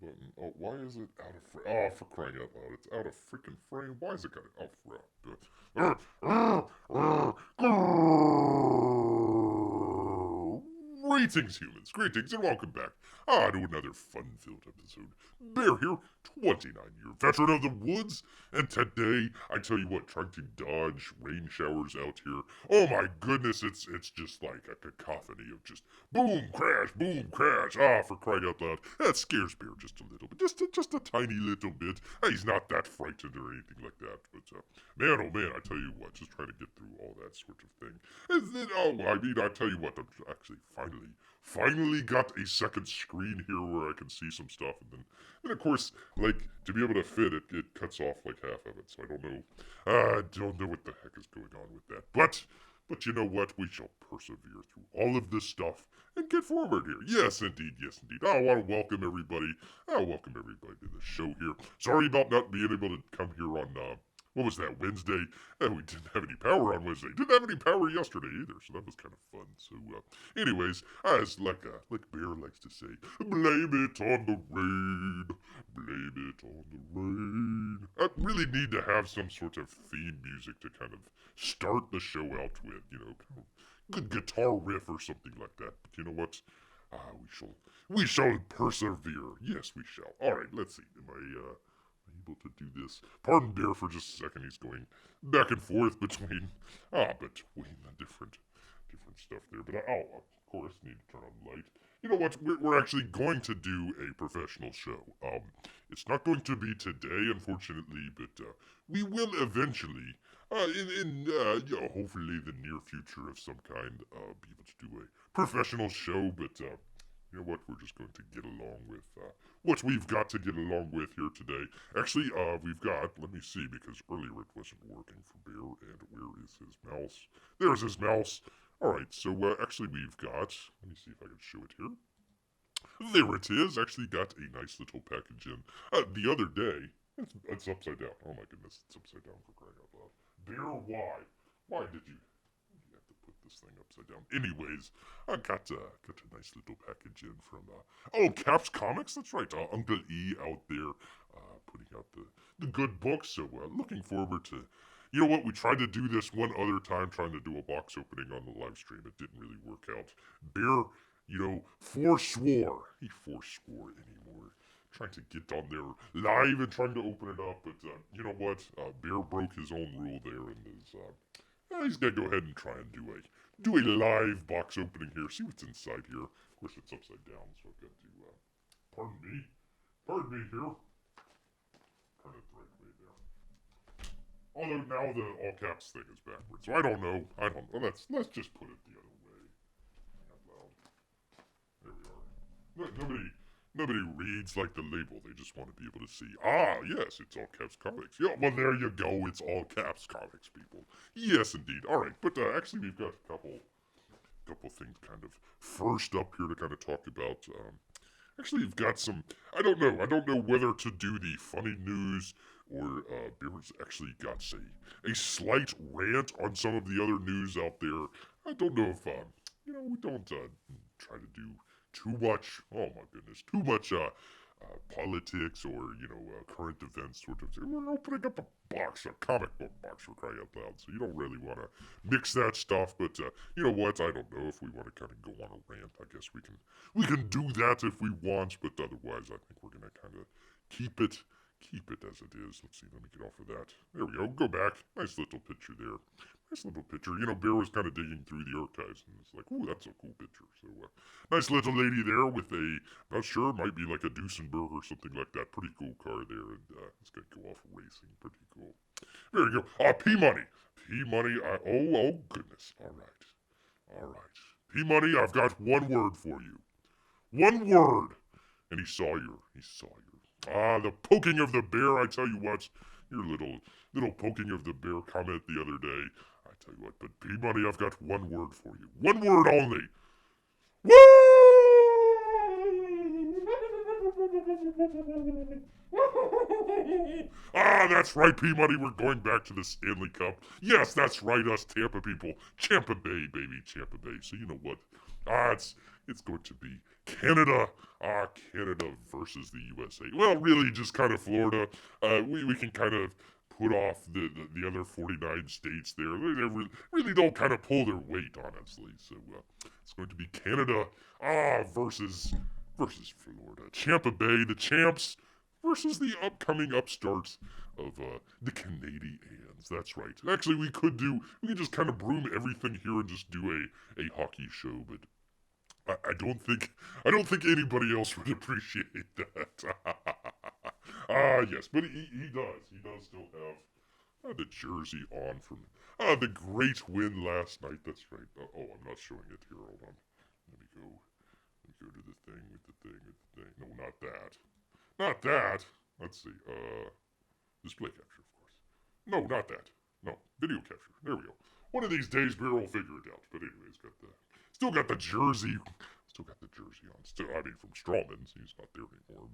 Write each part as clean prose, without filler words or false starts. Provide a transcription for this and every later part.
button. Oh, why is it out of frame? Oh, for crying out loud. It's out of freaking frame. Why is it got it? Oh, Greetings, humans. Greetings, and welcome back to another fun-filled episode. Bear here, 29-year veteran of the woods, and today, I tell you what, trying to dodge rain showers out here. Oh my goodness, it's just like a cacophony of just boom, crash. Ah, for crying out loud. That scares Bear just a little bit, just a tiny little bit. He's not that frightened or anything like that, but man, oh man, I tell you what, just trying to get through all that sort of thing. And then, I tell you what, I'm actually finally got a second screen here where I can see some stuff, and then of course, like, to be able to fit it, it cuts off like half of it, so I don't know what the heck is going on with that, but you know what, we shall persevere through all of this stuff and get forward here. Yes, indeed. I want to welcome everybody. To the show here. Sorry about not being able to come here on, what was that, Wednesday? We didn't have any power on Wednesday. Didn't have any power yesterday either, so that was kind of fun. So, anyways, as like Bear likes to say, blame it on the rain. Blame it on the rain. I really need to have some sort of theme music to kind of start the show out with, kind of good guitar riff or something like that. But you know what? We shall persevere. Yes, we shall. All right, let's see. Am I able to do this? Pardon Bear for just a second. He's going back and forth between the different stuff there. But I'll of course need to turn on the light. You know what? We're actually going to do a professional show. It's not going to be today, unfortunately, but we will eventually, hopefully the near future of some kind, be able to do a professional show. But you know what? We're just going to get along with what we've got to get along with here today. Actually, we've got, let me see, because earlier it wasn't working for Bear, and where is his mouse? There's his mouse. Alright, so actually we've got, let me see if I can show it here. There it is. Actually got a nice little package in. The other day, it's upside down. Oh my goodness, it's upside down for crying out loud. Bear, why? Why did you have to put this thing upside down? Anyways, I got a nice little package in from, Caps Comics. That's right, Uncle E out there, putting out the good books. So, looking forward to, you know what, we tried to do this one other time, trying to do a box opening on the live stream. It didn't really work out. Bear, forswore. He forswore anymore. Trying to get on there live and trying to open it up, but you know what? Bear broke his own rule there, and he's gonna go ahead and try and do a live box opening here. See what's inside here. Of course, it's upside down, so I've got to. Pardon me here. Turn it the right way there. Although now the all caps thing is backwards, so I don't know. Let's just put it the other way. There we are. Nobody reads like the label. They just want to be able to see. Ah, yes, it's all caps comics. Yeah, well, there you go. It's all caps comics, people. Yes, indeed. All right, but actually, we've got a couple things kind of first up here to kind of talk about. Actually, you've got some. I don't know whether to do the funny news or Bear's actually got a slight rant on some of the other news out there. I don't know if we don't try to do too much. Oh my goodness, too much politics or current events sort of thing. We're opening up a comic book box for crying out loud. So you don't really want to mix that stuff. But you know what? I don't know if we want to kind of go on a rant. I guess we can do that if we want. But otherwise, I think we're gonna kind of keep it as it is. Let's see. Let me get off of that. There we go. Go back. Nice little picture there. Nice little picture. Bear was kind of digging through the archives, and it's like, ooh, that's a cool picture. So, nice little lady there with not sure, might be like a Duesenberg or something like that. Pretty cool car there, and it's gonna go off racing. Pretty cool. There you go. P-Money. P-Money, oh goodness. All right. P-Money, I've got one word for you. One word. And he saw you. The poking of the bear, I tell you what. Your little poking of the bear comment the other day. I tell you what, but P-Money, I've got one word for you. One word only. Woo! That's right, P-Money. We're going back to the Stanley Cup. Yes, that's right, us Tampa people. Champa Bay, baby, Champa Bay. So you know what? It's going to be Canada. Canada versus the USA. Well, really, just kind of Florida. We can kind of put off the other 49 states there. They really don't kind of pull their weight, honestly. So it's going to be Canada versus Florida. Tampa Bay, the champs, versus the upcoming upstarts of the Canadians. That's right. Actually, we could just kind of broom everything here and just do a hockey show, but I don't think anybody else would appreciate that. Yes, but he does. He does still have the jersey on from the great win last night. That's right. Oh, I'm not showing it here. Hold on. Let me go. Let me go to the thing with the thing with the thing. No, not that. Not that. Let's see. Display capture, of course. No, not that. No, video capture. There we go. One of these days, Bear will figure it out. But anyways, still got the jersey. Still got the jersey on. Still, I mean, from Strawman's. He's not there anymore.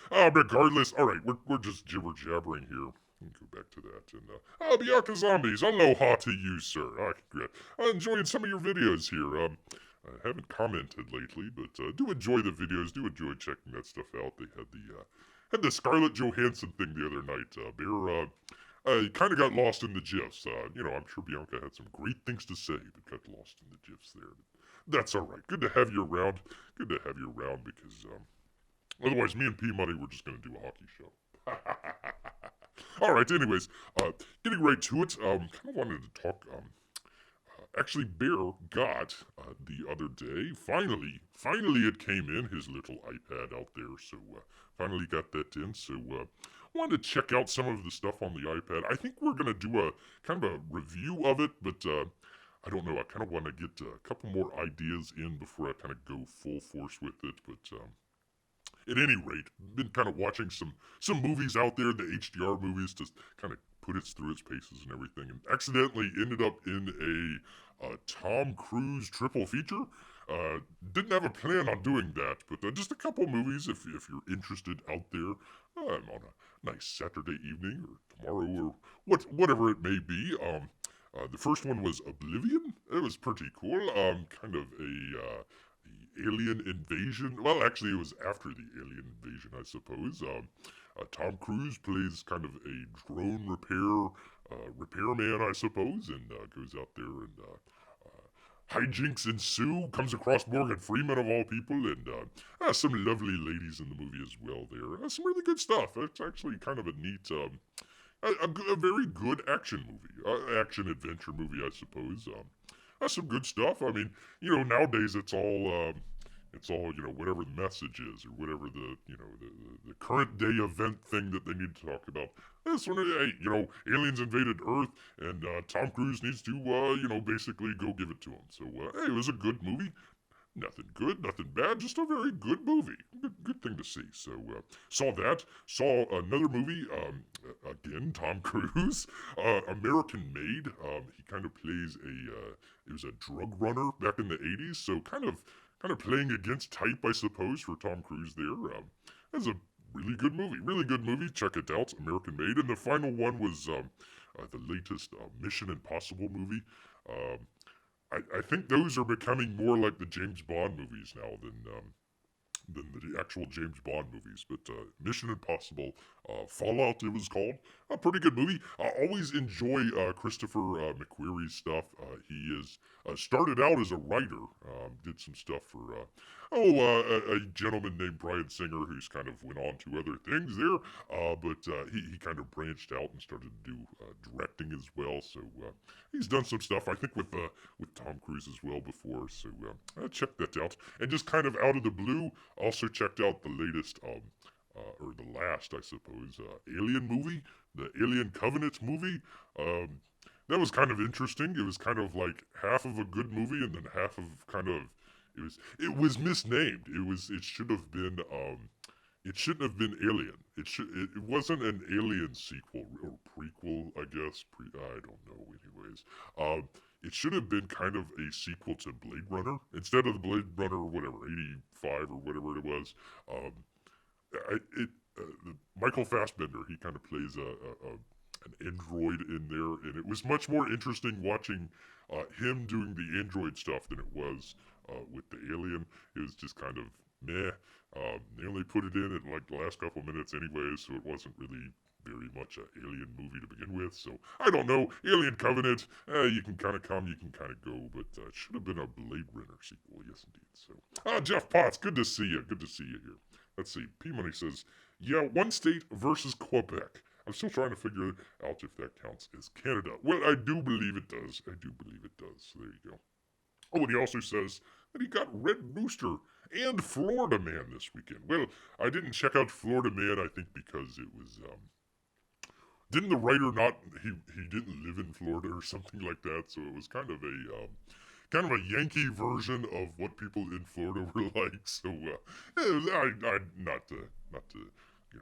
But regardless, all right, we're just jibber jabbering here. Go back to that. And Bianca Zombies, aloha to you, sir. Congrats. Enjoying some of your videos here. I haven't commented lately, but do enjoy the videos. Do enjoy checking that stuff out. They had the Scarlett Johansson thing the other night. Bear kind of got lost in the gifs. I'm sure Bianca had some great things to say, but got lost in the gifs there. That's all right. Good to have you around. Good to have you around because otherwise, me and P Money were just gonna do a hockey show. All right. Anyways, getting right to it. Kind of wanted to talk. Actually, Bear got the other day. Finally, it came in his little iPad out there. So finally got that in. So wanted to check out some of the stuff on the iPad. I think we're gonna do a kind of a review of it, but I don't know. I kind of want to get a couple more ideas in before I kind of go full force with it. But at any rate, been kind of watching some movies out there, the HDR movies, to kind of put it through its paces and everything, and accidentally ended up in a Tom Cruise triple feature. Didn't have a plan on doing that, but just a couple movies if you're interested out there on a nice Saturday evening or tomorrow or whatever it may be. The first one was Oblivion. It was pretty cool. Kind of the alien invasion. Well, actually, it was after the alien invasion, I suppose. Tom Cruise plays kind of a drone repairman, I suppose, and goes out there and hijinks ensue. Comes across Morgan Freeman of all people, and some lovely ladies in the movie as well. There, some really good stuff. It's actually kind of a neat. A very good action movie, action adventure movie, I suppose. That's some good stuff. I mean, nowadays it's all whatever the message is or whatever the current day event thing that they need to talk about. This one, hey, aliens invaded Earth, and Tom Cruise needs to basically go give it to him. So hey, it was a good movie. Nothing good, nothing bad, just a very good movie. Good thing to see. So, saw that. Saw another movie, again, Tom Cruise, American Made. He kind of plays he was a drug runner back in the 80s, so kind of playing against type, I suppose, for Tom Cruise there. That's a really good movie. Really good movie. Check it out, American Made. And the final one was the latest Mission Impossible movie. I think those are becoming more like the James Bond movies now than the actual James Bond movies. But Mission Impossible, Fallout, it was called. A pretty good movie. I always enjoy Christopher McQuarrie's stuff. He is started out as a writer. Did some stuff for a gentleman named Brian Singer, who's kind of went on to other things there. But he kind of branched out and started to do directing as well. So he's done some stuff, I think, with Tom Cruise as well before. So check that out. And just kind of out of the blue, also checked out the latest, or the last, I suppose, Alien movie, the Alien Covenant movie. That was kind of interesting. It was kind of like half of a good movie and then half of kind of it was misnamed. It should have been it shouldn't have been Alien. It wasn't an Alien sequel or prequel, I guess. I don't know. Anyways, it should have been kind of a sequel to Blade Runner instead of the Blade Runner, whatever, 85 or whatever it was. Michael Fassbender, he kind of plays an android in there, and it was much more interesting watching him doing the android stuff than it was with the alien. It was just kind of meh. They only put it in like the last couple minutes anyways, so it wasn't really very much an Alien movie to begin with. So I don't know. Alien Covenant, you can kind of come, you can kind of go, but it should have been a Blade Runner sequel, yes indeed. So, Jeff Potts, good to see you. Good to see you here. Let's see. P Money says, yeah, one state versus Quebec. I'm still trying to figure out if that counts as Canada. Well, I do believe it does. I do believe it does. So there you go. Oh, and he also says that he got Red Rooster and Florida Man this weekend. Well, I didn't check out Florida Man, I think, because it was didn't the writer not he didn't live in Florida or something like that, so it was kind of a Yankee version of what people in Florida were like. So I not to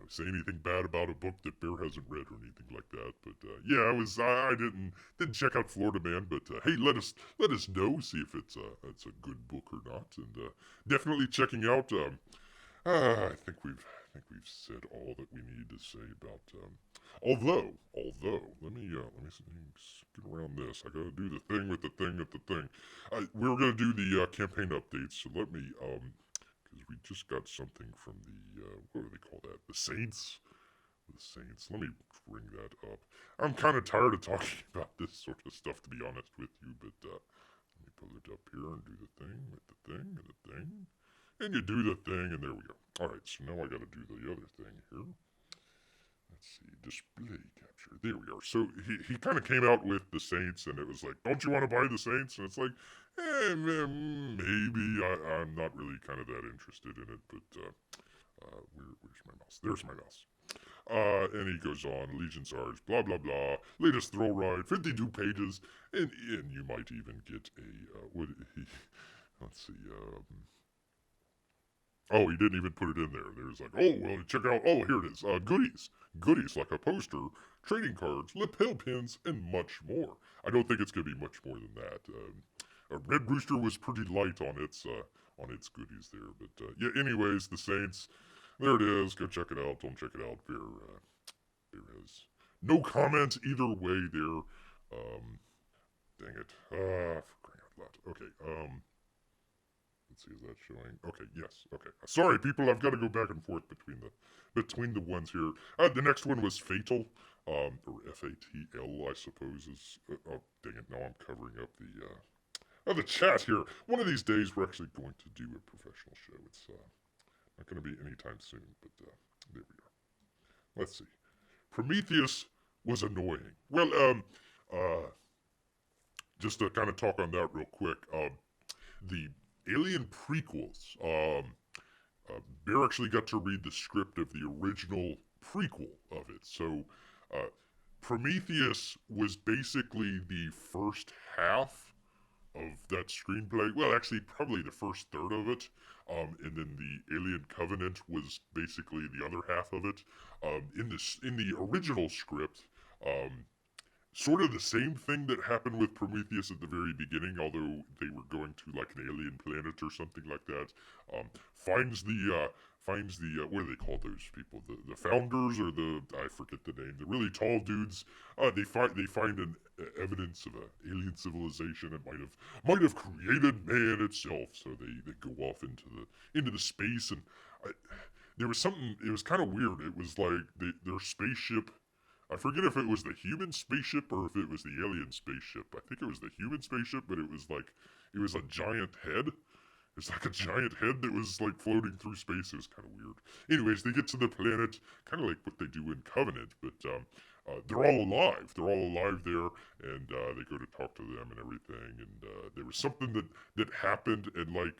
say anything bad about a book that Bear hasn't read or anything like that. But yeah, I didn't check out Florida Man. But hey, let us know, see if it's a good book or not, and definitely checking out. I think we've said all that we need to say about. Although, let me get around this. I gotta do the thing with the thing with the thing. We were gonna do the campaign updates, so let me because we just got something from the what do they call that? The Saints. The Saints. Let me bring that up. I'm kind of tired of talking about this sort of stuff, to be honest with you, but let me pull it up here and do the thing with the thing and the thing. And you do the thing, and there we go. Alright, so now I gotta do the other thing here. Let's see, display capture. There we are. So he kind of came out with the Saints, and it was like, don't you want to buy the Saints? And it's like, maybe. I'm not really kind of that interested in it, but where's my mouse? There's my mouse. And he goes on, Legion Sarge, blah, blah, blah. Latest throw ride, 52 pages, and you might even get let's see, oh, he didn't even put it in there. There's like, oh, well, check out, oh, here it is. Goodies. Goodies like a poster, trading cards, lapel pins, and much more. I don't think it's going to be much more than that. Red Rooster was pretty light on its goodies there. But yeah, anyways, the Saints, there it is. Go check it out. Don't check it out. There is no comment either way there. Dang it. For crying out loud. Okay, let's see, is that showing? Okay, yes. Okay. Sorry, people. I've got to go back and forth between the ones here. The next one was FATL, or FATL, I suppose is. Oh, dang it! Now I'm covering up the chat here. One of these days, we're actually going to do a professional show. It's not going to be anytime soon, but there we are. Let's see. Prometheus was annoying. Well, just to kind of talk on that real quick. The Alien prequels. Bear actually got to read the script of the original prequel of it. So, Prometheus was basically the first half of that screenplay. Well, actually, probably the first third of it. And then the Alien Covenant was basically the other half of it. In the original script, sort of the same thing that happened with Prometheus at the very beginning, although they were going to like an alien planet or something like that. Finds the what do they call those people? The founders or I forget the name. The really tall dudes. They find an evidence of an alien civilization that might have created man itself. So they go off into the space and. There was something. It was kind of weird. It was like their spaceship. I forget if it was the human spaceship or if it was the alien spaceship. I think it was the human spaceship, but it was a giant head. It's like a giant head that was like floating through space. It was kind of weird. Anyways, they get to the planet, kind of like what they do in Covenant, but they're all alive. They're all alive there, and they go to talk to them and everything. And there was something that happened, and like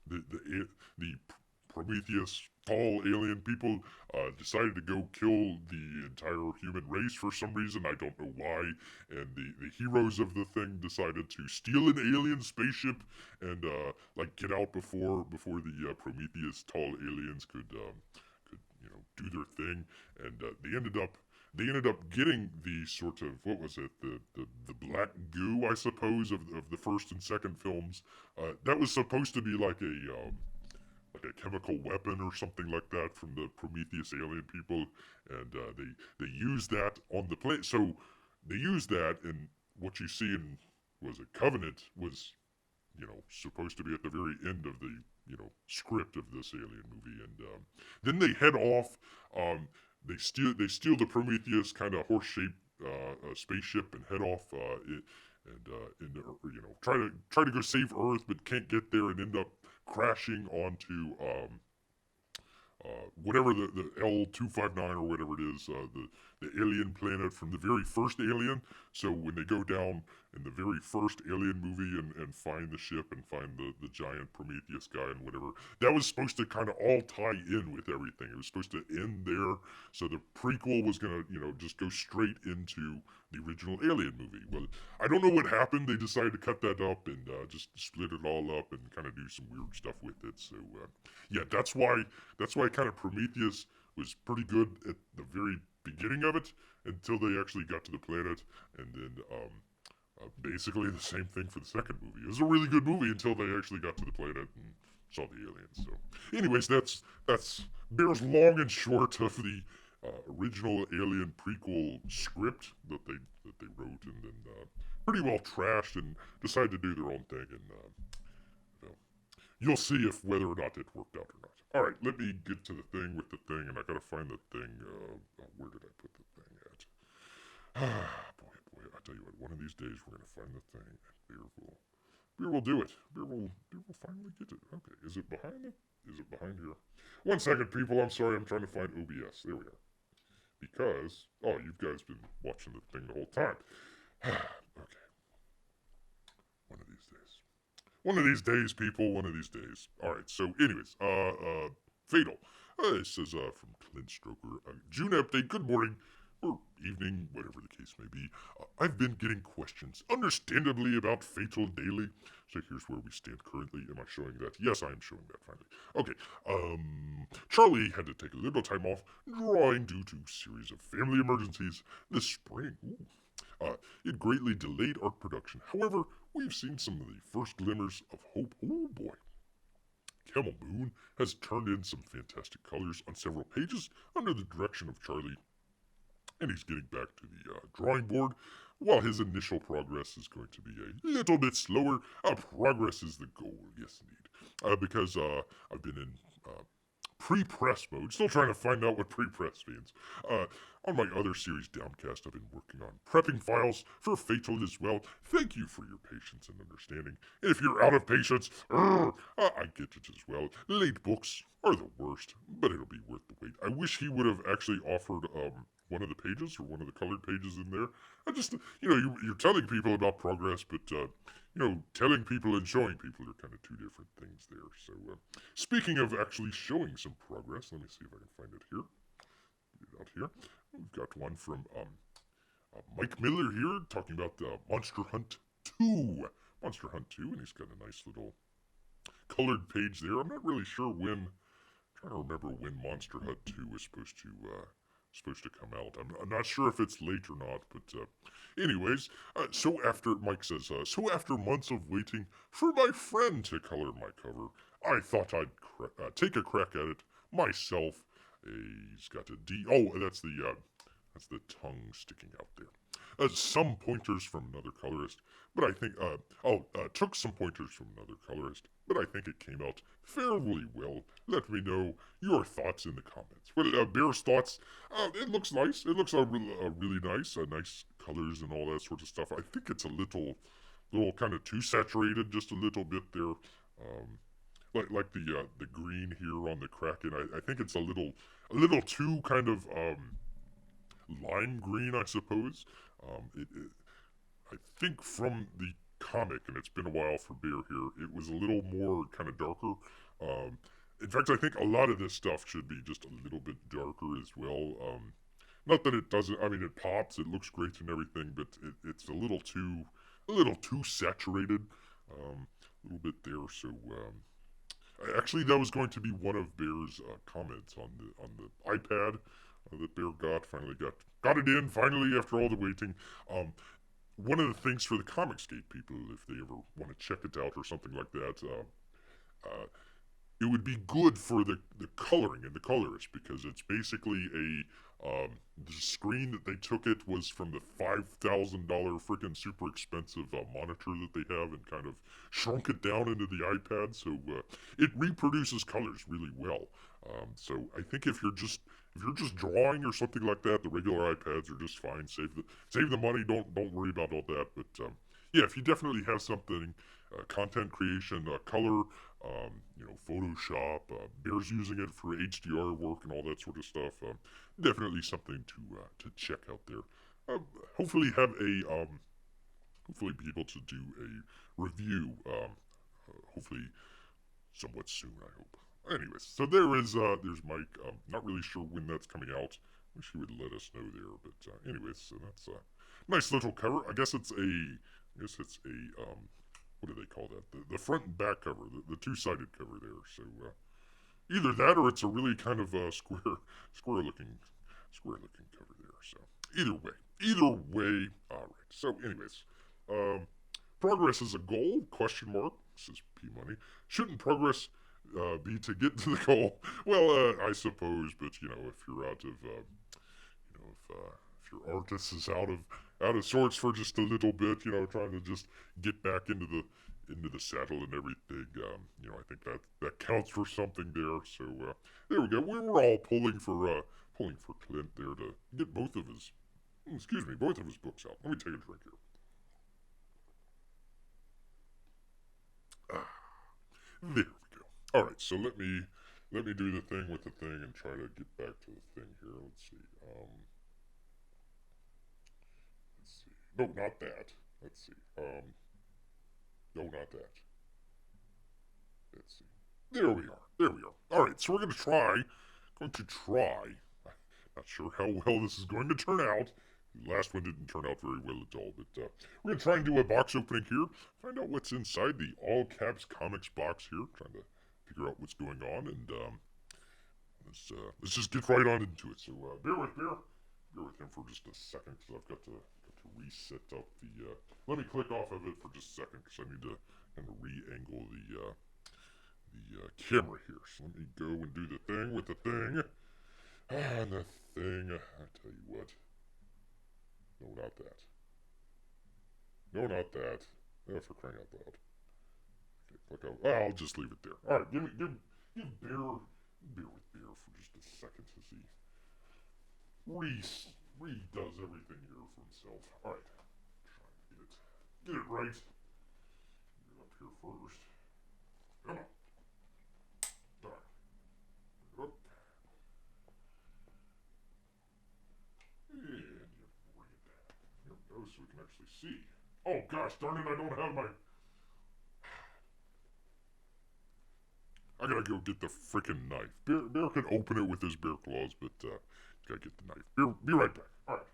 the Prometheus tall alien people decided to go kill the entire human race for some reason. I don't know why. And the heroes of the thing decided to steal an alien spaceship and like get out before the Prometheus tall aliens could do their thing. And they ended up getting the sort of what was it the black goo, I suppose, of the first and second films. That was supposed to be like a chemical weapon or something like that from the Prometheus alien people, and they used that on the planet. So they used that, and what you see in was a Covenant was supposed to be at the very end of script of this alien movie, and then they head off. Um, they steal the Prometheus kind of horse-shaped spaceship and head off. Try to go save Earth, but can't get there and end up crashing onto whatever the L259 or whatever it is, the alien planet from the very first Alien. So when they go down in the very first Alien movie and find the ship and find the giant Prometheus guy and whatever, that was supposed to kind of all tie in with everything. It was supposed to end there. So the prequel was going to, just go straight into the original Alien movie. Well, I don't know what happened. They decided to cut that up and just split it all up and kind of do some weird stuff with it. So yeah, that's why kind of Prometheus was pretty good at the very beginning of it until they actually got to the planet, and then basically the same thing for the second movie. It was a really good movie until they actually got to the planet and saw the aliens. So, anyways, that's Bear's long and short of the original Alien prequel script that they wrote and then pretty well trashed and decided to do their own thing. And you'll see if whether or not it worked out or not. All right, let me get to the thing with the thing, and I gotta find the thing. Where did I put the thing at? Boy, I tell you what. One of these days we're gonna find the thing, and Beer will do it. Beer will finally get it. Okay, is it behind it? Is it behind here? 1 second, people. I'm sorry. I'm trying to find OBS. There we are. Because you guys been watching the thing the whole time. Okay. One of these days. One of these days, people. One of these days. All right. So, anyways, FATL. This is from Clint Stroker. June update. Good morning or evening, whatever the case may be. I've been getting questions, understandably, about FATL daily. So here's where we stand currently. Am I showing that? Yes, I am showing that finally. Okay. Charlie had to take a little time off drawing due to a series of family emergencies this spring. It greatly delayed art production. However, we've seen some of the first glimmers of hope. Oh boy. Camel Moon has turned in some fantastic colors on several pages under the direction of Charlie, and he's getting back to the drawing board. While his initial progress is going to be a little bit slower, progress is the goal, yes indeed. Because I've been in pre-press mode, still trying to find out what pre-press means. On my other series, Downcast, I've been working on prepping files for FATL as well. Thank you for your patience and understanding. If you're out of patience, I get it as well. Late books are the worst, but it'll be worth the wait. I wish he would have actually offered one of the pages or one of the colored pages in there. I just, you're telling people about progress, but, telling people and showing people are kind of two different things there. So, speaking of actually showing some progress, let me see if I can find it here. Get it out here. We've got one from Mike Miller here talking about Monster Hunt 2. Monster Hunt 2, and he's got a nice little colored page there. I'm not really sure when. I'm trying to remember when Monster Hunt 2 was supposed to come out. I'm not sure if it's late or not, but anyways, so after months of waiting for my friend to color my cover, I thought I'd take a crack at it myself. He's got a D. Oh, that's the tongue sticking out there. Some pointers from another colorist, but I think took some pointers from another colorist, but I think it came out fairly well. Let me know your thoughts in the comments. Well, Bear's thoughts. It looks nice. It looks really nice. Nice colors and all that sort of stuff. I think it's a little kind of too saturated, just a little bit there. Like the green here on the Kraken. I think it's a little too kind of lime green, I suppose. I think from the comic, and it's been a while for Bear here, it was a little more kind of darker. In fact, I think a lot of this stuff should be just a little bit darker as well. Not that it doesn't. I mean, it pops. It looks great and everything, but it's a little too saturated. A little bit there. So actually, that was going to be one of Bear's comments on the iPad that Bear finally got it in finally after all the waiting. One of the things for the Comicsgate people, if they ever want to check it out or something like that, it would be good for the coloring and the colorist because it's basically the screen that they took it was from the $5,000 freaking super expensive monitor that they have and kind of shrunk it down into the iPad, so it reproduces colors really well. So I think if you're just drawing or something like that, the regular iPads are just fine. Save the money. Don't worry about all that. But yeah, if you definitely have something, content creation, color, Photoshop, Bear's using it for HDR work and all that sort of stuff. Definitely something to check out there. Hopefully have a hopefully be able to do a review. Hopefully somewhat soon. I hope. Anyways, so there's Mike. Not really sure when that's coming out. Wish he would let us know there. But anyways, so that's a nice little cover. I guess it's a what do they call that? The front and back cover, the two-sided cover there. So either that or it's a really kind of square looking cover there. So either way. All right. So anyways, um, progress is a goal? Question mark. Says P Money. Shouldn't progress be to get to the goal? Well, I suppose, but if you're out of, if your artist is out of sorts for just a little bit, trying to just get back into the saddle and everything, I think that counts for something there. So there we go. We were all pulling for Clint there to get both of his books out. Let me take a drink here. There we go. All right, so let me do the thing with the thing and try to get back to the thing here. Let's see. Let's see. No, not that. Let's see. No, not that. Let's see. There we are. There we are. All right, so we're going to try. Not sure how well this is going to turn out. The last one didn't turn out very well at all, but we're going to try and do a box opening here. Find out what's inside the all caps comics box here. Trying to figure out what's going on, and let's just get right on into it. So bear with him for just a second because I've got to reset up the. Let me click off of it for just a second because I need to kind of re-angle the camera here. So let me go and do the thing with the thing. And the thing, I tell you what. No, not that. No, not that. Oh, for crying out loud. Okay, click out. I'll just leave it there. All right, give bear with bear for just a second as he redoes everything here for himself. All right, try and get it right. Get up here first. Come on. All right. Up. And you bring it down. There we go, so we can actually see. Oh gosh, darn it! I don't have my. I gotta go get the freaking knife. Bear can open it with his bear claws, but gotta get the knife. Bear, be right back. All right.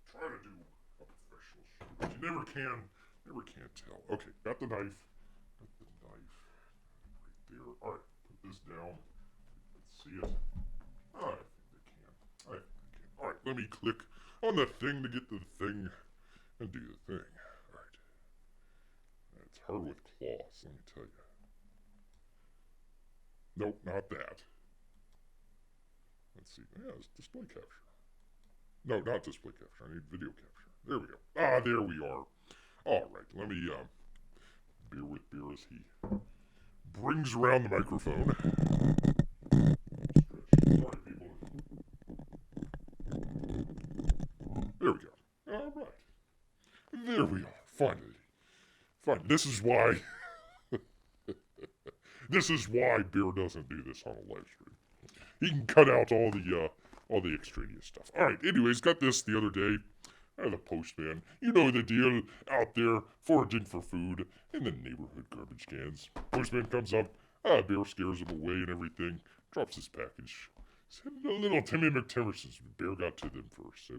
Try to do a professional shoot, but you never can tell. Okay, got the knife. Got the knife right there. All right, put this down. Let's see it. Oh, I think they can. I think they can. All right, let me click on the thing to get to the thing and do the thing. All right. It's hard with claws, let me tell you. Nope, not that. Let's see. Yeah, it's display capture. No, not display capture. I need video capture. There we go. Ah, there we are. All right, let me bear with bear as he brings around the microphone. Stretch. Sorry, people. There we go. All right. There we are. Finally. Fine. This is why. This is why Bear doesn't do this on a live stream. He can cut out all the extraneous stuff. All right. Anyways, got this the other day. The postman. You know the deal. Out there foraging for food in the neighborhood garbage cans. Postman comes up. Bear scares him away and everything. Drops his package. Send a little Timmy McTimmersons. Bear got to them first. So,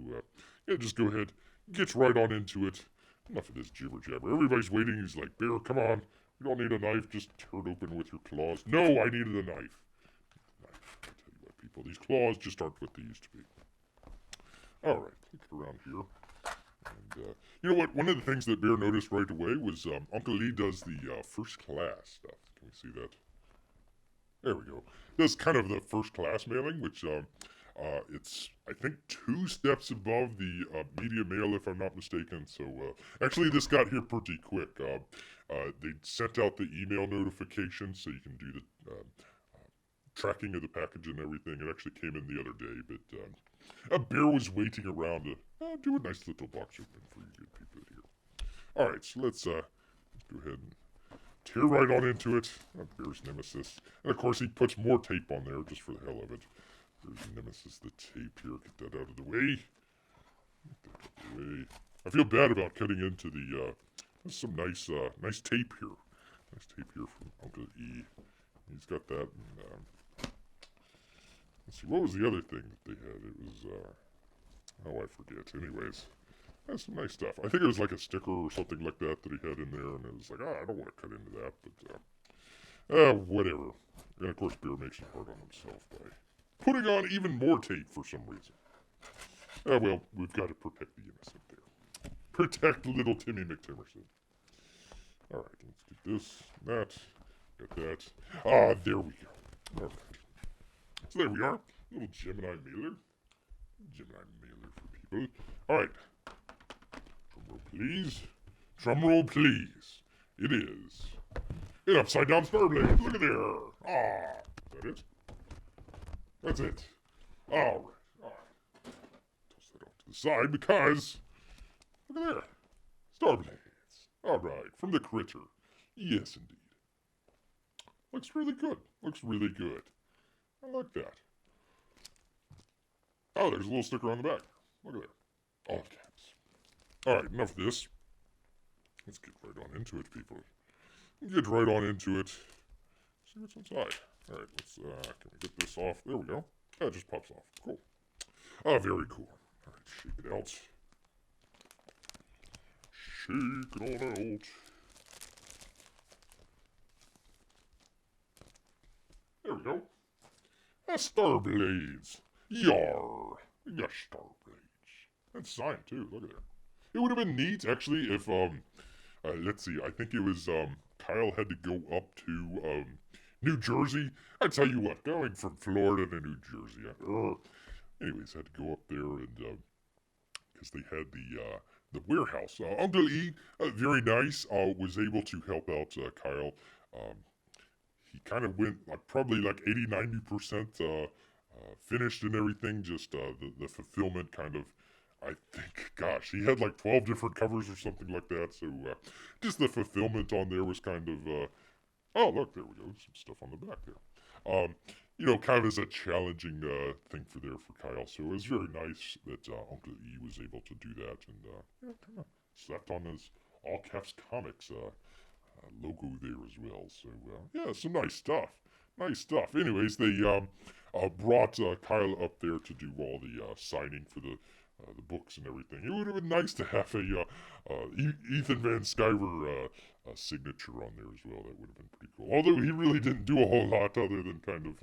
yeah, just go ahead. Get right on into it. Enough of this jibber jabber. Everybody's waiting. He's like, Bear, come on. You don't need a knife. Just tear it open with your claws. No, I needed a knife. I tell you what, people, these claws just aren't what they used to be. Alright, look around here. And, you know what? One of the things that Bear noticed right away was Uncle Lee does the first class stuff. Can we see that? There we go. Does kind of the first class mailing, which it's, I think, 2 steps above the media mail, if I'm not mistaken. So, actually, this got here pretty quick. They sent out the email notification so you can do the tracking of the package and everything. It actually came in the other day, but a Bear was waiting around to do a nice little box open for you good people here. Alright, so let's go ahead and tear right on into it. Bear's Nemesis. And of course he puts more tape on there just for the hell of it. There's Nemesis, the tape here. Get that out of the way. Get that out of the way. I feel bad about cutting into the, there's some nice, nice tape here. Nice tape here from Uncle E. He's got that. And, let's see, what was the other thing that they had? It was, oh, I forget. Anyways, that's some nice stuff. I think it was like a sticker or something like that that he had in there, and it was like, I don't want to cut into that, but, whatever. And of course, Bear makes it hard on himself by putting on even more tape for some reason. Well, we've got to protect the innocent there. Protect little Timmy McTimmerson. Alright, let's get this, that, got that. Ah, there we go. Alright. So there we are. Little Gemini mailer. Gemini mailer for people. Alright. Drumroll please. Drumroll please. It is an upside down Starblade. Look at there. Ah. Is that it? That's it. Alright. Alright. Toss that off to the side because look at there. Starblades. Alright. From the critter. Yes indeed. Looks really good. Looks really good. I like that. Oh, there's a little sticker on the back. Look at there. All caps. Alright, enough of this. Let's get right on into it, people. Get right on into it. See what's inside. Alright, let's, can we get this off? There we go. It just pops off. Cool. Very cool. Alright, shake it out. Shake it on out. There we go. Starblades. Yar. Yes, Starblades. That's signed too. Look at that. It would have been neat actually if let's see. I think it was Kyle had to go up to New Jersey. I tell you what, going from Florida to New Jersey. Anyways, had to go up there and because they had the warehouse. Uncle E, very nice. Was able to help out Kyle. He kind of went probably like 80-90% finished and everything. Just the fulfillment kind of, I think, gosh, he had like 12 different covers or something like that. So just the fulfillment on there was kind of, oh, look, there we go. Some stuff on the back there. You know, kind of as a challenging thing for Kyle. So it was very nice that Uncle E was able to do that. And yeah, kind of slapped on his all caps comics logo there as well. So yeah, some nice stuff. Nice stuff. Anyways, they brought Kyle up there to do all the signing for the books and everything. It would have been nice to have a Ethan Van Sciver signature on there as well. That would have been pretty cool. Although he really didn't do a whole lot other than kind of,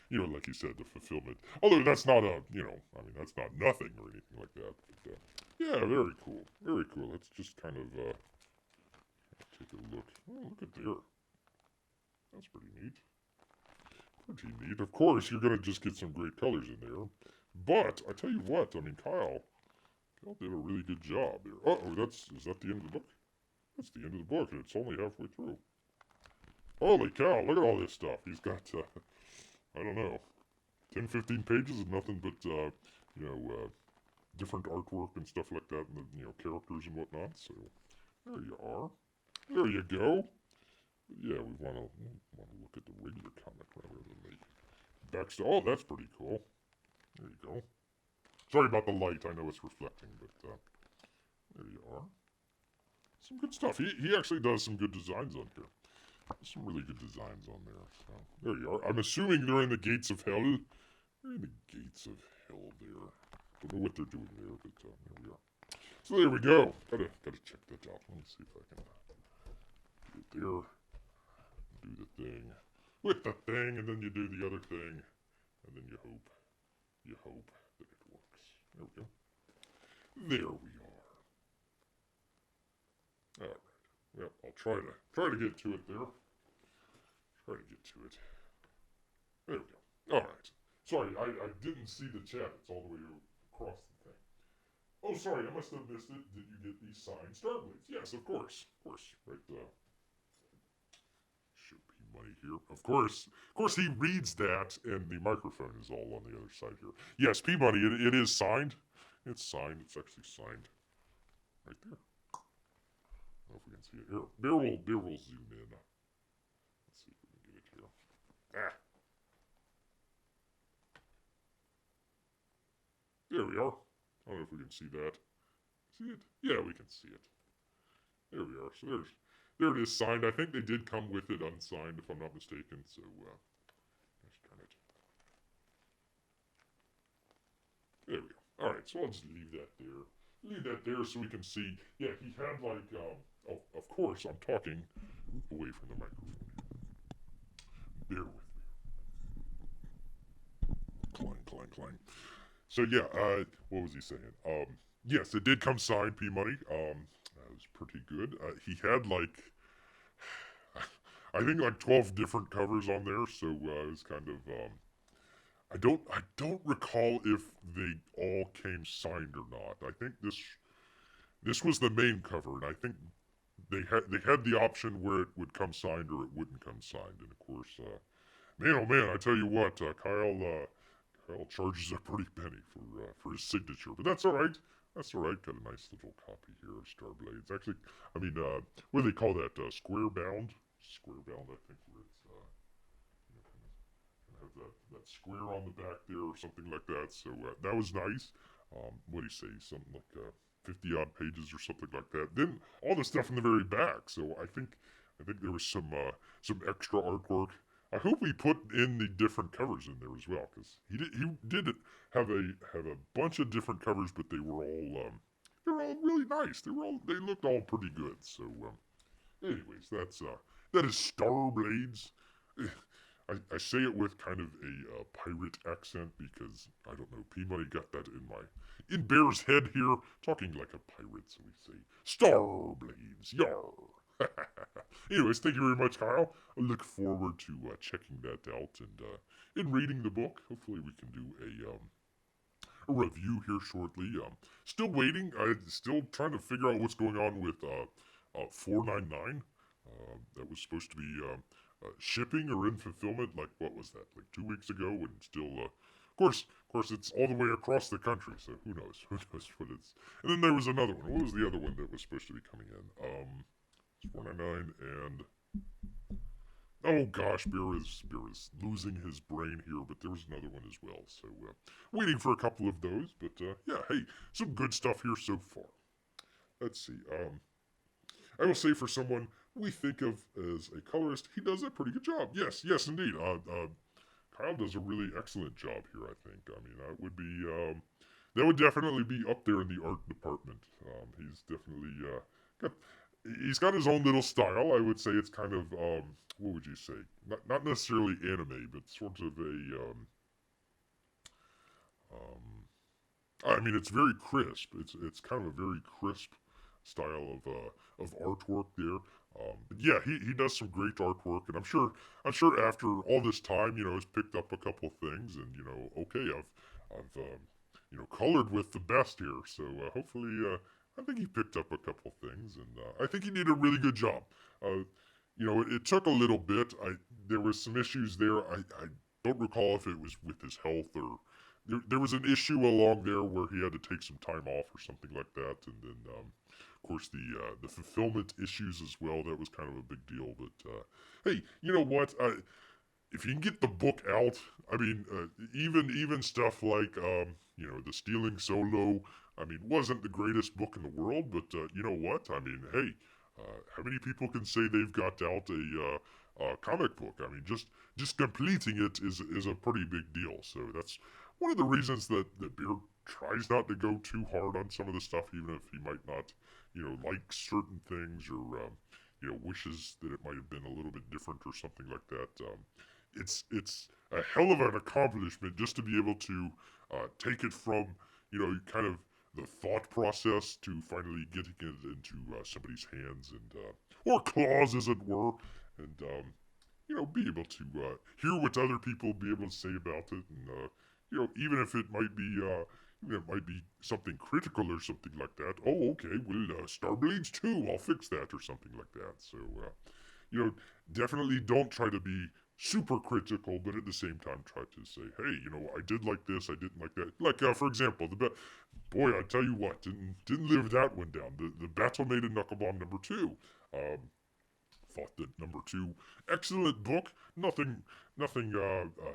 you know, like you said, the fulfillment. Although that's not a, you know, I mean, that's not nothing or anything like that. But, yeah, very cool. Very cool. Let's just kind of take a look. Oh, look at there. That's pretty neat. Pretty neat. Of course, you're going to just get some great colors in there. But, I tell you what, I mean, Kyle did a really good job there. Uh-oh, is that the end of the book? That's the end of the book, and it's only halfway through. Holy cow, look at all this stuff. He's got, I don't know, 10, 15 pages of nothing but, you know, different artwork and stuff like that, and, you know, characters and whatnot. So, there you are. There you go. Yeah, we want to look at the regular comic rather than the backstory. Oh, that's pretty cool. There you go. Sorry about the light. I know it's reflecting, but there you are. Some good stuff. He actually does some good designs on here. Some really good designs on there. So there you are. I'm assuming they're in the gates of hell. They're in the gates of hell there. Don't know what they're doing there, but there we are. So there we go. Gotta check that out. Let me see if I can do it there. Do the thing with the thing, and then you do the other thing, and then you hope that it works. There we go. There we are. All right. Well, I'll try to get to it there. Try to get to it. There we go. All right. Sorry, I didn't see the chat. It's all the way across the thing. Oh, sorry, I must have missed it. Did you get these signed Starblades? Yes, of course. Right, should be money here. Of course, he reads that, and the microphone is all on the other side here. Yes, P Money, it is signed. It's signed. It's actually signed right there. I don't know if we can see it here. Bear will zoom in. Let's see if we can get it here. There we are. I don't know if we can see that. See it? Yeah, we can see it. There we are. So there it is signed. I think they did come with it unsigned, if I'm not mistaken. So, let's turn it. There we go. All right, so I'll just leave that there. Leave that there so we can see. Yeah, he had like, of course, I'm talking away from the microphone. Bear with me. Clang. So yeah, what was he saying? Yes, it did come signed, P Money. That was pretty good. He had like, I think like 12 different covers on there, so it was kind of. I don't recall if they all came signed or not. I think this was the main cover, and I think they had the option where it would come signed or it wouldn't come signed, and of course, man, oh man, I tell you what, Kyle charges a pretty penny for his signature, but that's all right. That's all right. Got a nice little copy here of Starblades. Actually, I mean, what do they call that? Square bound. Square bound, I think, where it's kind of have that square on the back there or something like that. So that was nice. What do you say? Something like 50 odd pages or something like that. Then all the stuff in the very back. So I think there was some extra artwork. I hope we put in the different covers in there as well, because he did have a bunch of different covers, but they were all really nice. They looked all pretty good. So anyways, that is Starblades. I say it with kind of a pirate accent because I don't know, P Money got that in Bear's head here, talking like a pirate, so we say Starblades, yar. Anyways, thank you very much, Kyle. I look forward to checking that out and reading the book. Hopefully, we can do a review here shortly. Still waiting. I'm still trying to figure out what's going on with 499. That was supposed to be shipping or in fulfillment. Like, what was that? Like 2 weeks ago, and still. Of course, it's all the way across the country, so who knows? Who knows what it's. And then there was another one. What was the other one that was supposed to be coming in? 499 and oh gosh, Bear is losing his brain here, but there was another one as well. So waiting for a couple of those, but yeah, hey, some good stuff here so far. Let's see. I will say for someone we think of as a colorist, he does a pretty good job. Yes, indeed. Kyle does a really excellent job here. I think. I mean, that would definitely be up there in the art department. He's definitely he's got his own little style. I would say it's kind of what would you say? Not necessarily anime, but sort of a I mean, it's very crisp. It's kind of a very crisp style of artwork there. But yeah, he does some great artwork, and I'm sure after all this time, has picked up a couple things, and okay, I've colored with the best here, so hopefully I think he picked up a couple things, and I think he did a really good job. It took a little bit. There was some issues there. I don't recall if it was with his health or there was an issue along there where he had to take some time off or something like that, and then of course the fulfillment issues as well. That was kind of a big deal. But hey, you know what? If you can get the book out, I mean, even stuff like the Stealing Solo. I mean, wasn't the greatest book in the world, but you know what? I mean, hey, how many people can say they've got out comic book. I mean, just completing it is a pretty big deal. So that's one of the reasons that Beer tries not to go too hard on some of the stuff, even if he might not, like certain things or wishes that it might have been a little bit different or something like that. It's a hell of an accomplishment just to be able to take it from kind of the thought process to finally getting it into somebody's hands and or claws, as it were, and be able to hear what other people be able to say about it, and even if it might be something critical or something like that. Oh, okay, well, Starblades 2, I'll fix that or something like that. So, you know, definitely don't try to be super critical, but at the same time try to say, hey, I did like this, I didn't like that. Like, for example, boy, I tell you what, didn't live that one down. The Battle Maiden Knuckle Bomb #2. Um, thought that #2, excellent book. Nothing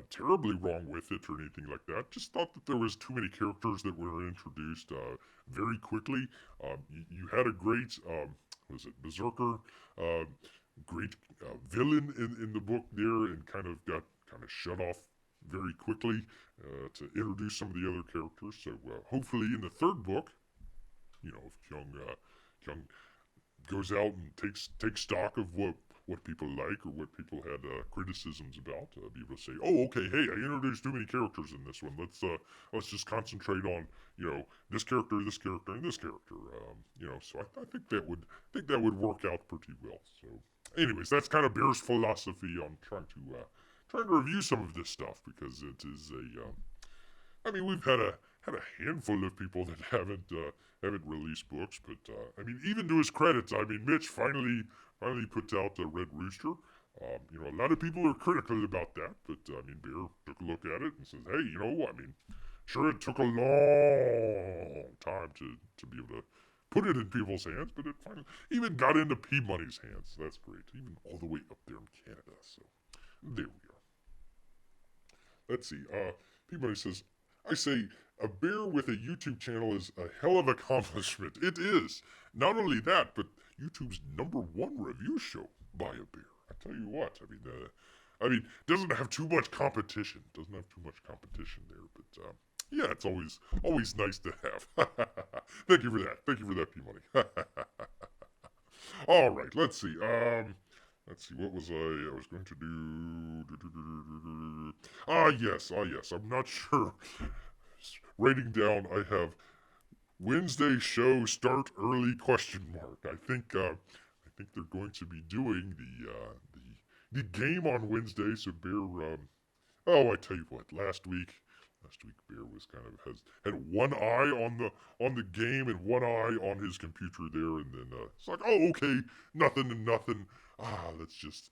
terribly wrong with it or anything like that. Just thought that there was too many characters that were introduced very quickly. You had a great, was it Berserker? Uh, Great villain in the book there, and kind of got shut off very quickly to introduce some of the other characters. So hopefully in the third book, if Kyung goes out and takes stock of what people like or what people had criticisms about. Be able to say, oh, okay, hey, I introduced too many characters in this one. Let's just concentrate on this character, and this character. So I think that would work out pretty well. So, anyways, that's kind of Bear's philosophy on trying to review some of this stuff because it is a I mean, we've had a handful of people that haven't released books, but I mean, even to his credits, I mean, Mitch finally put out a Red Rooster. A lot of people are critical about that, but I mean, Bear took a look at it and says, hey, I mean, sure, it took a long time to be able to put it in people's hands, but it finally even got into Peabody's hands. So that's great, even all the way up there in Canada. So there we are. Let's see. Peabody says, I say, a bear with a YouTube channel is a hell of an accomplishment. It is. Not only that, but YouTube's #1 review show by a bear. I tell you what, I mean, doesn't have too much competition. Doesn't have too much competition there, but yeah, it's always nice to have. Thank you for that. Thank you for that, P-Money. All right, let's see. Let's see. What was I was going to do? Ah, yes. I'm not sure. Writing down. I have Wednesday show start early question mark. I think they're going to be doing the game on Wednesday. So Bear. Oh, I tell you what. Last week Bear was had one eye on the game and one eye on his computer there, and then it's like, oh, okay, nothing and nothing. Let's just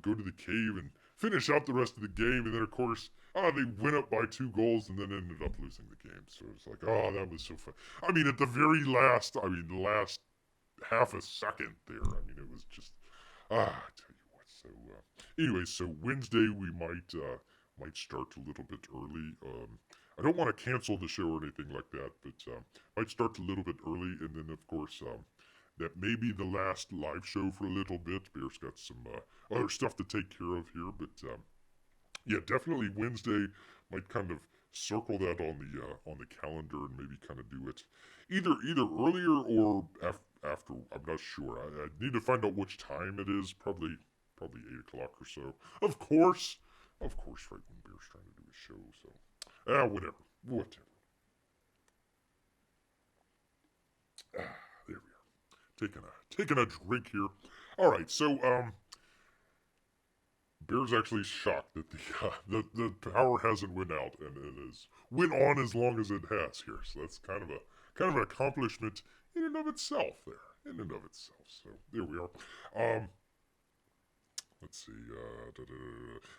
go to the cave and finish out the rest of the game, and then of course they went up by 2 goals and then ended up losing the game. So it's like, oh, that was so fun. I mean, at the very last, the last half a second there, I mean, it was just I tell you what. So anyway, so Wednesday we might start a little bit early. I don't want to cancel the show or anything like that, but might start a little bit early, and then of course that may be the last live show for a little bit. Bear's got some other stuff to take care of here, but yeah, definitely Wednesday might kind of circle that on the calendar and maybe kind of do it either earlier or after. I'm not sure. I need to find out which time it is. Probably 8 o'clock or so. Of course, right when Bear's trying to do a show. So whatever. There we are. Taking a drink here. All right, so Bear's actually shocked that the power hasn't went out and it has went on as long as it has here. So that's kind of an accomplishment in and of itself there. In and of itself. So there we are. Let's see.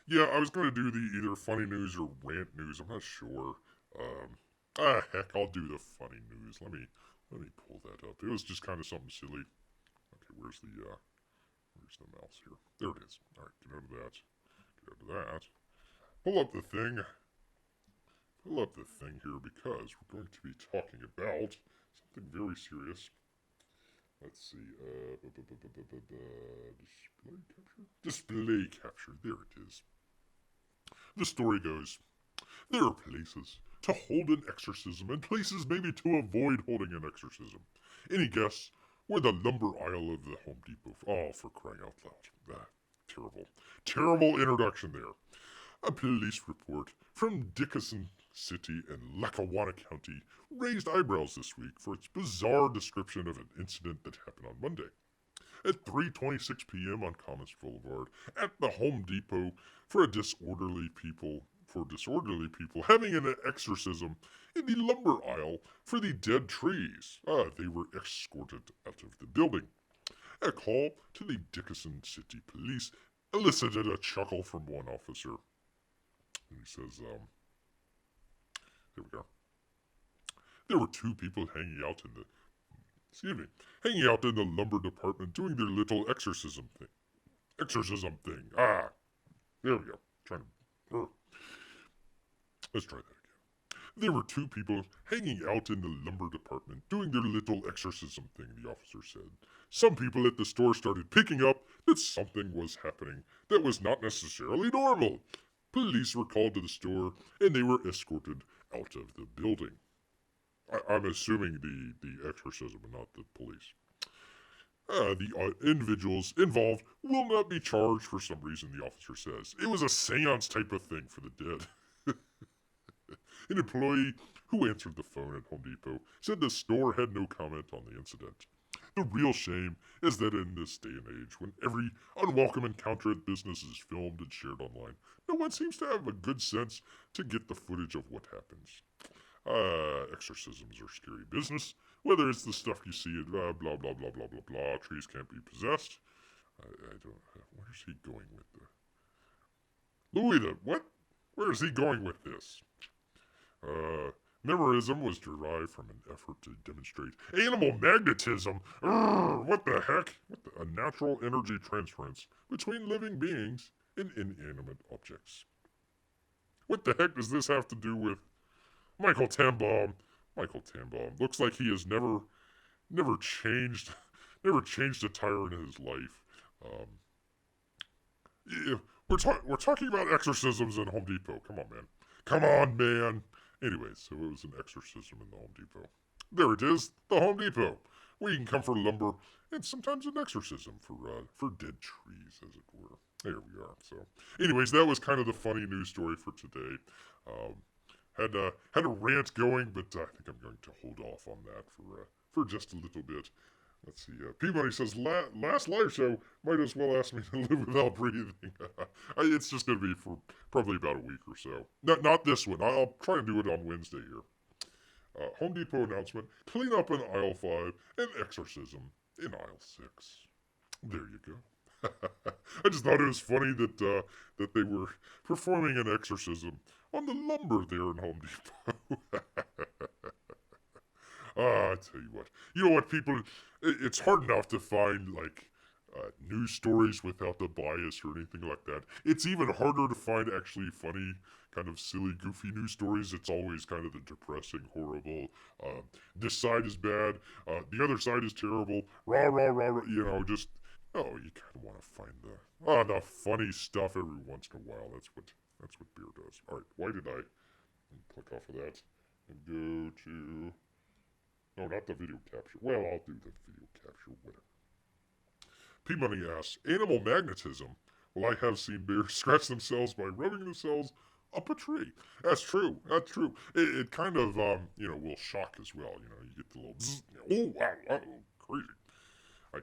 Yeah, I was gonna do the either funny news or rant news. I'm not sure. Heck, I'll do the funny news. Let me pull that up. It was just kind of something silly. Okay, where's the mouse here? There it is. All right, get out of that. Get out of that. Pull up the thing. Pull up the thing here because we're going to be talking about something very serious. Let's see. Display capture? Display capture. There it is. The story goes, there are places to hold an exorcism and places maybe to avoid holding an exorcism. Any guess where the lumber aisle of the Home Depot? Oh, for crying out loud. Ah, terrible. Terrible introduction there. A police report from Dickinson City in Lackawanna County raised eyebrows this week for its bizarre description of an incident that happened on Monday. At 3:26 p.m. on Commerce Boulevard at the Home Depot for disorderly people having an exorcism in the lumber aisle for the dead trees. They were escorted out of the building. A call to the Dickinson City Police elicited a chuckle from one officer. And he says, here we go. There were two people hanging out in the lumber department doing their little exorcism thing. There we go. Let's try that again. There were two people hanging out in the lumber department doing their little exorcism thing, the officer said. Some people at the store started picking up that something was happening that was not necessarily normal. Police were called to the store and they were escorted out of the building. I'm assuming the exorcism and not the police. The individuals involved will not be charged for some reason, the officer says. It was a seance type of thing for the dead. An employee who answered the phone at Home Depot said the store had no comment on the incident. The real shame is that in this day and age, when every unwelcome encounter at business is filmed and shared online, no one seems to have a good sense to get the footage of what happens. Exorcisms are scary business. Whether it's the stuff you see at blah, blah, blah, blah, blah, blah, blah, trees can't be possessed. I don't know. Where's he going with the... Louis, what? Where is he going with this? Memorism was derived from an effort to demonstrate animal magnetism. What the heck? A natural energy transference between living beings and inanimate objects. What the heck does this have to do with Michael Tannenbaum? Michael Tannenbaum looks like he has never changed a tire in his life. Yeah, we're talking about exorcisms in Home Depot. Come on, man. Anyway, so it was an exorcism in the Home Depot. There it is, the Home Depot, where you can come for lumber and sometimes an exorcism for dead trees, as it were. There we are. So, anyways, that was kind of the funny news story for today. Had a rant going, but I think I'm going to hold off on that for just a little bit. Let's see. Peabody says, last live show, might as well ask me to live without breathing. It's just going to be for probably about a week or so. Not this one. I'll try and do it on Wednesday here. Home Depot announcement, clean up in aisle 5 and exorcism in aisle 6. There you go. I just thought it was funny that they were performing an exorcism on the lumber there in Home Depot. I tell you what. You know what, people? It's hard enough to find, news stories without the bias or anything like that. It's even harder to find actually funny, kind of silly, goofy news stories. It's always kind of the depressing, horrible, this side is bad, the other side is terrible, rah, rah, rah, rah, you kind of want to find the funny stuff every once in a while. That's what beer does. All right, why did I click off of that and go to... No, not the video capture. Well, I'll do the video capture, whatever. P-Money asks, animal magnetism. Well, I have seen bears scratch themselves by rubbing themselves up a tree. That's true. It kind of, will shock as well. You get the little zzz. Oh, wow, crazy. I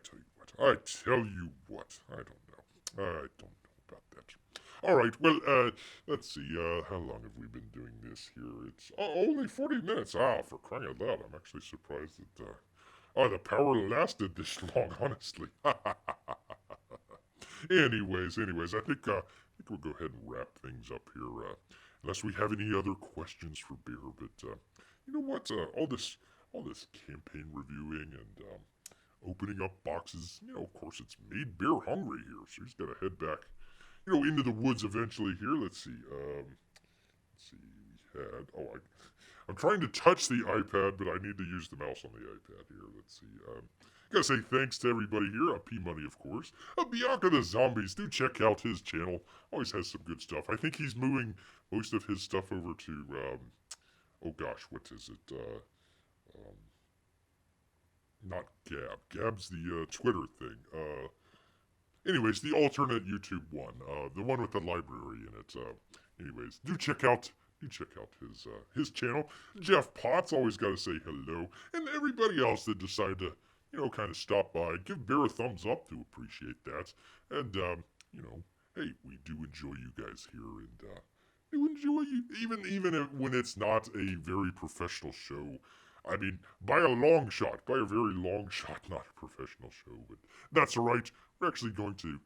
tell you what. I don't know about that. All right, well, let's see. How long have we been doing this here? It's only 40 minutes. For crying out loud, I'm actually surprised that the power lasted this long, honestly. anyways, I think we'll go ahead and wrap things up here, unless we have any other questions for Bear. But you know what? All this campaign reviewing and opening up boxes, of course, it's made Bear hungry here, so he's got to head back into the woods eventually here. Let's see. We had... I'm trying to touch the iPad, but I need to use the mouse on the iPad here. Let's see. Gotta say thanks to everybody here. P-Money, of course. Bianca the Zombies. Do check out his channel. Always has some good stuff. I think he's moving most of his stuff over to, oh gosh, what is it? Um, Not Gab. Gab's the Twitter thing. Anyways, the alternate YouTube one. The one with the library in it. Anyways, do check out his channel. Jeff Potts, always got to say hello, and everybody else that decided to, kind of stop by, give Bear a thumbs up to appreciate that, and hey, we do enjoy you guys here, and do enjoy you, even when it's not a very professional show. I mean, by a long shot, by a very long shot, not a professional show, but that's all right. We're actually going to,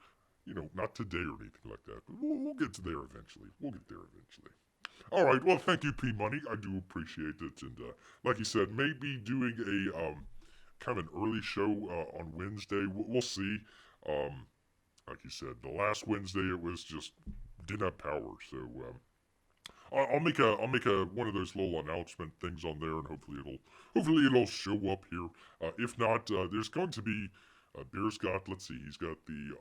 not today or anything like that, but we'll get to there eventually. We'll get there eventually. All right. Well, thank you, P Money. I do appreciate it. And like you said, maybe doing a kind of an early show on Wednesday. We'll see. Like you said, the last Wednesday it was just didn't have power. So I'll make a one of those little announcement things on there, and hopefully it'll show up here. If not, there's going to be Bear's got. Let's see. He's got the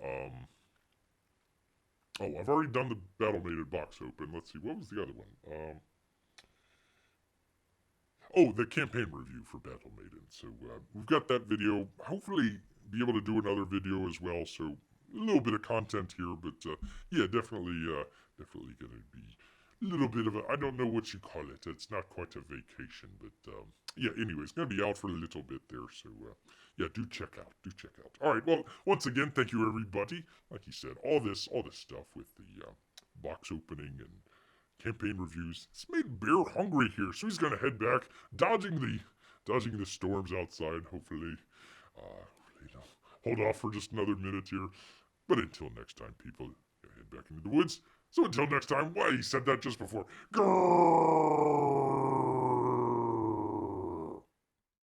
Oh, I've already done the Battle Mated box open. Let's see, what was the other one? Oh, the campaign review for Battle Maiden. So we've got that video. Hopefully, be able to do another video as well. So a little bit of content here, but yeah, definitely gonna be a little bit of a. I don't know what you call it. It's not quite a vacation, but yeah. Anyways, gonna be out for a little bit there. So yeah, do check out. Do check out. All right. Well, once again, thank you everybody. Like you said, all this stuff with the box opening and campaign reviews. It's made Bear hungry here, so he's gonna head back, dodging the storms outside. Hopefully, hold off for just another minute here. But until next time, people, head back into the woods. So until next time, why he said that just before. Grrrr!